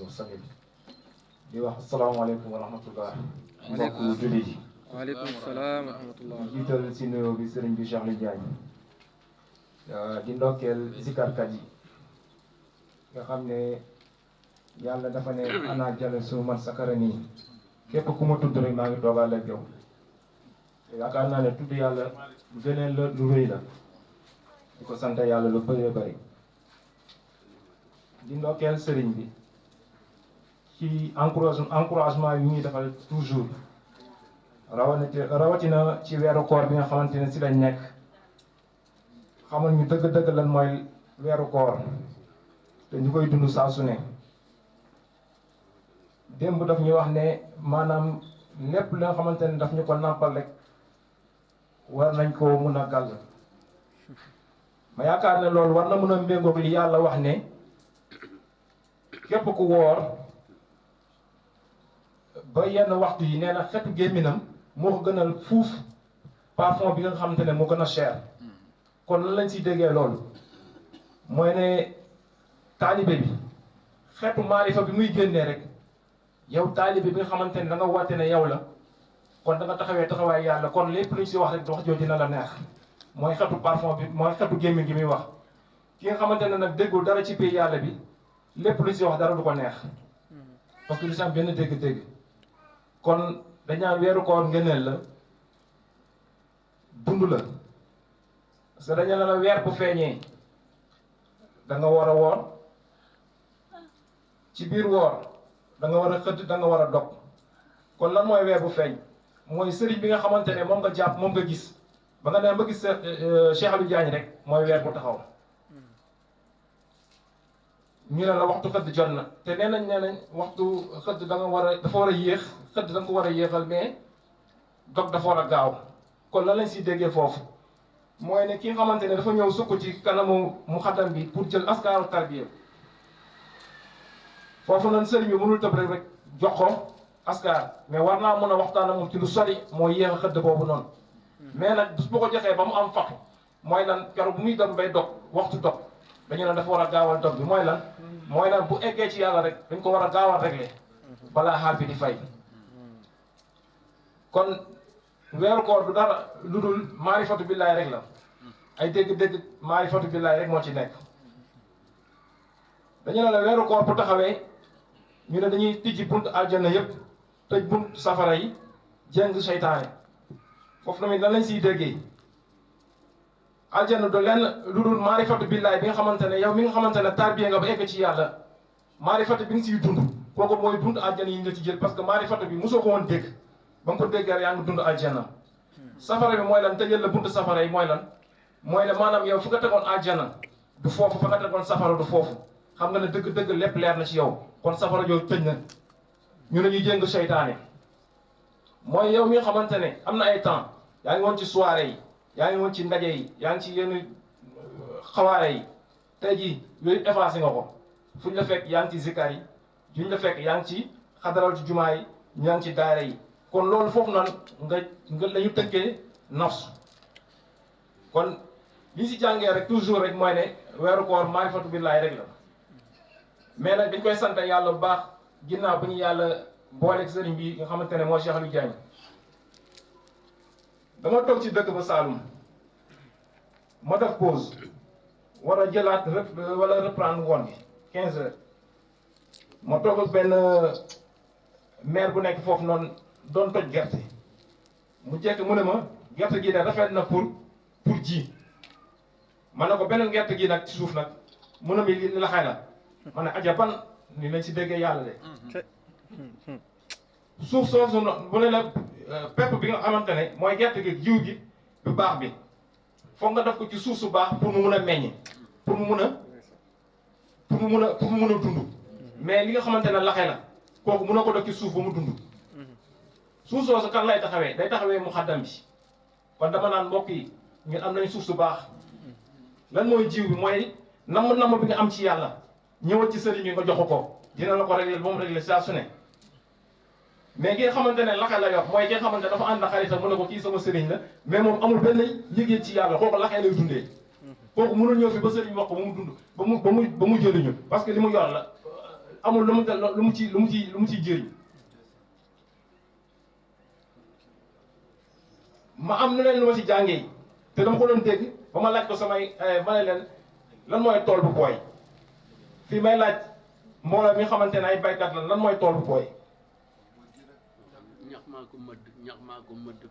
sang bi di wax asalaamaaleykum wa rahmatullah mbokk jullit yi. waaleykum salaam wa rahmatullah. di jiital si nuyoo bi sëriñ bi Cheikh Aliou Diagne di ndokkeel zikarkat yi nga xam ne yàlla dafa ne ana jale su man sakara nii képp ku ma tudd rek maa ngi toogaale ak yow te yaakaar naa ne tudd yàlla gëneel la lu rëy la di ko sant yàlla lu bëree bëri di ndokkeel sëriñ bi ci encouragement yu ñuy defal toujours rawatina ci weeru koor bi nga xamante ne si lañ nekk xamal ñu dëgg-dëgg lan mooy weeru koor te ñu koy dund saa su ne démb daf ñu wax ne maanaam lépp li nga xamante ne daf ñu ko nàmpal rek war nañ ko mun a gàll ma yaakaar ne loolu war na mun a méngoog li yàlla wax ne képp ku woor ba yenn waxtu yi nee na xetu gémminam moo ko gënal fuuf parfum bi nga xamante ne moo gën a cher kon lan lañ siy déggee loolu mooy ne taalibe bi xeetu maarifa bi muy génnee rek yow taalibe bi nga xamante ne da nga wàtte ne yow la kon da nga taxawee taxawaay yàlla kon lépp luñ si wax rek wax jooju dina la neex mooy xetu parfum bi mooy xetu gémmin gi muy wax ki nga xamante ne nag déggul dara ci pays yàlla bi lépp luñ si wax dara du ko neex parce que lu si am benn dégg-dégg kon dañaa weeru koor ngëneel la dund la parce que dañu la weer bu feeñee da nga war a woor ci biir woor da nga war a xëdd da nga war a dog kon lan mooy weer bu feeñ mooy sëriñ bi nga xamante ne moom nga jàpp moom nga gis ba nga dem ba gis Cheikh Aliou Diagne rek mooy weer bu taxaw ñu ne la waxtu xëdd jot na te nee nañ waxtu xëdd da nga war a dafa war a yéex xëdd da nga ko war a yéexal mais dog dafa war a gaaw kon lan lañ siy déggee foofu mooy ne ki nga xamante ne dafa ñëw sukk ci kanamu mu xaddam bi pour jël askaaru tarbiya foofu noonu sëriñ bi mënul tëb rek jox ko askar mais war naa mën a waxtaan ak moom ci lu sori mooy yéex a xëdd boobu noonu mais nag bis bu ko joxee ba mu am fatu mooy lan keroog bu muy dem bay dog waxtu dog dañu ne dafa war a gaawal dog bi mooy lan bu eggee ci yàlla rek dañ ko war a gaawal réglé balaa xaal bi di fay kon weeru koor du dara lu dul maarifatu billaay rek la ay dégg-dégg maarifatu billaay rek moo ci nekk dañu ne la weeru koor bu taxawee ñu ne dañuy tijji bunt aljanna yëpp tëj bunt safara yi jéng seytaane foofu tamit lan lañ siy déggee aljanna du lenn lu dul maarifatu billaay bi nga xamante ne yow mi nga xamante ne tarbiya nga ba egg ci yàlla maarifatu bi nga siy dund kooku mooy bunt aljanna yi nga ci jël parce que maarifatu bi mosoo ko woon dégg ba nga ko déggee yaa ngi dund aljanna safara bi mooy lan tëjal la bunt safara yi mooy lan mooy ne maanaam yow fu nga tegoon aljanna du foofu fa nga tegoon safara du foofu xam nga ne dëgg-dëgg lépp leer na ci yow kon safara jooju tëj na ñu ne ñuy jéng seytaane mooy yow mi nga xamante ne am na ay temps yaa ngi woon ci soirée yi yaa ngi woon ci ndaje yi yaa ngi ci yenn xawaare yi tey jii yooyu effacé nga ko fuñ la fekk yaa ngi ci zikar yi fuñ la fekk yaa ngi ci xadaral ci jumaa yi yaa ngi ci daara yi kon loolu foofu noonu nga la ñu tënkee nafs kon li si jàngee rek toujours rek mooy ne weeru koor maarifatu billaay rek la mais nag dañ koy sant yàlla bu baax ginnaaw bu ñu yàlla booleeg sëriñ bi nga xamante ne moo Cheikh Aliou Diagne dama toog ci dëkk ba Saloum ma def pause war a jëlaat wala reprendre ngoon bi 15 heures ma toog ak benn maire bu nekk foofu noonu doon toj gerte mu jekk mu ne ma gerte gi ne rafet na pour ji ma ne ko beneen gerte gi nag ci suuf nag mu ne mi li la xay la ma ne aja ban ni lañ si déggee yàlla de suuf soosu bu ne la pepp bi nga xamante ne mooy gerte gi jiw gi bu baax bi foog nga def ko ci suuf su baax pour mu mun a meññ pour mu mun a dund mais li nga xamante ne laxe la kooku mun na ko def ci suuf ba mu dund suuf soosu kan lay taxawee day taxawee mu xaddam bi kon dama naan mbokk yi ñun am nañ suuf su baax lan mooy jiw bi mooy namm bi nga am ci yàlla ñëwal ci sëriñ bi nga jox ko dina la ko réglé ba mu réglé saa su ne mais ki nga xamante ne laxe la yor mooy ki nga xamante ne dafa ànd xaritam mu ne ko kii sama sëriñ la mais moom amul benn yëg-yëg ci yàlla kooku laxee lay dundee kooku mënul ñëw fi ba sëriñ wax ko ba mu dund ba mu jëriñu parce que li mu yor la amul lu mu ciy jëriñ. ma am leneen lu ma ci jàngee te dama ko doon dégg ba ma laaj ko samay ma ne leen lan mooy tool bu booy fii may laaj mbooloo mi nga xamante ne ay baykat lan mooy tool bu booy. ñax maa ko mëdd